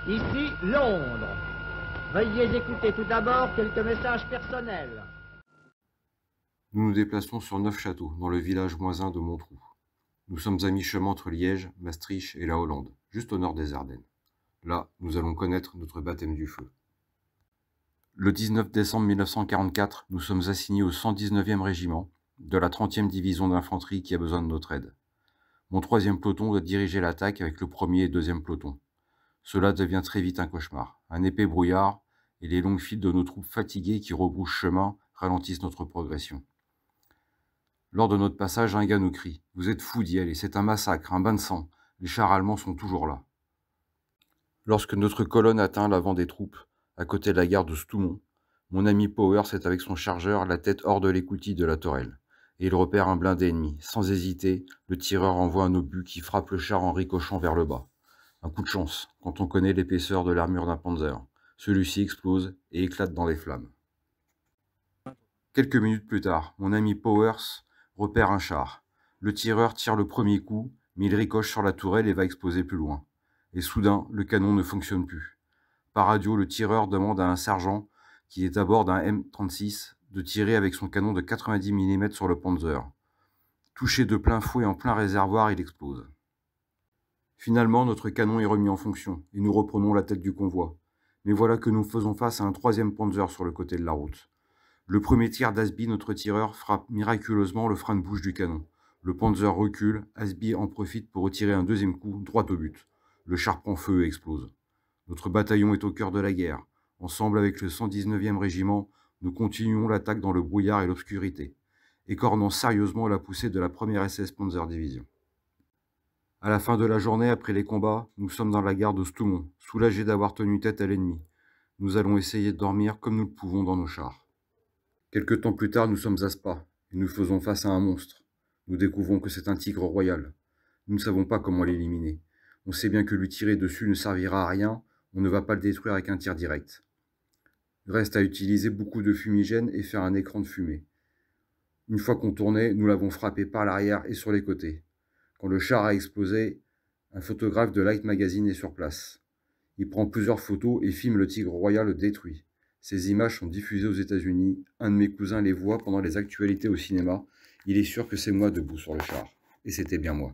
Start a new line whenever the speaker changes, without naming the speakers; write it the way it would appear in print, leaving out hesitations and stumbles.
Ici, Londres. Veuillez écouter tout d'abord quelques messages personnels.
Nous nous déplaçons sur Neufchâteau, dans le village voisin de Montrou. Nous sommes à mi-chemin entre Liège, Maastricht et la Hollande, juste au nord des Ardennes. Là, nous allons connaître notre baptême du feu. Le 19 décembre 1944, nous sommes assignés au 119e régiment de la 30e division d'infanterie qui a besoin de notre aide. Mon 3e peloton doit diriger l'attaque avec le 1er et 2e peloton. Cela devient très vite un cauchemar. Un épais brouillard et les longues files de nos troupes fatiguées qui rebroussent chemin ralentissent notre progression. Lors de notre passage, un gars nous crie « Vous êtes fous d'y aller, c'est un massacre, un bain de sang. Les chars allemands sont toujours là. » Lorsque notre colonne atteint l'avant des troupes, à côté de la gare de Stoumont, mon ami Powers est avec son chargeur, la tête hors de l'écoutille de la tourelle, et il repère un blindé ennemi. Sans hésiter, le tireur envoie un obus qui frappe le char en ricochant vers le bas. Un coup de chance, quand on connaît l'épaisseur de l'armure d'un Panzer. Celui-ci explose et éclate dans les flammes. Quelques minutes plus tard, mon ami Powers repère un char. Le tireur tire le premier coup, mais il ricoche sur la tourelle et va exploser plus loin. Et soudain, le canon ne fonctionne plus. Par radio, le tireur demande à un sergent, qui est à bord d'un M36, de tirer avec son canon de 90 mm sur le Panzer. Touché de plein fouet en plein réservoir, il explose. Finalement, notre canon est remis en fonction, et nous reprenons la tête du convoi. Mais voilà que nous faisons face à un 3e Panzer sur le côté de la route. Le premier tir d'Asby, notre tireur, frappe miraculeusement le frein de bouche du canon. Le Panzer recule, Asby en profite pour retirer un 2e coup, droit au but. Le char prend feu et explose. Notre bataillon est au cœur de la guerre. Ensemble avec le 119e régiment, nous continuons l'attaque dans le brouillard et l'obscurité, écornant sérieusement la poussée de la 1re SS Panzer Division. À la fin de la journée, après les combats, nous sommes dans la gare de Stoumont, soulagés d'avoir tenu tête à l'ennemi. Nous allons essayer de dormir comme nous le pouvons dans nos chars. Quelque temps plus tard, nous sommes à Spa, et nous faisons face à un monstre. Nous découvrons que c'est un tigre royal. Nous ne savons pas comment l'éliminer. On sait bien que lui tirer dessus ne servira à rien, on ne va pas le détruire avec un tir direct. Il reste à utiliser beaucoup de fumigène et faire un écran de fumée. Une fois qu'on tournait, nous l'avons frappé par l'arrière et sur les côtés. Quand le char a explosé, un photographe de Light Magazine est sur place. Il prend plusieurs photos et filme le tigre royal détruit. Ces images sont diffusées aux États-Unis. Un de mes cousins les voit pendant les actualités au cinéma. Il est sûr que c'est moi debout sur le char. Et c'était bien moi.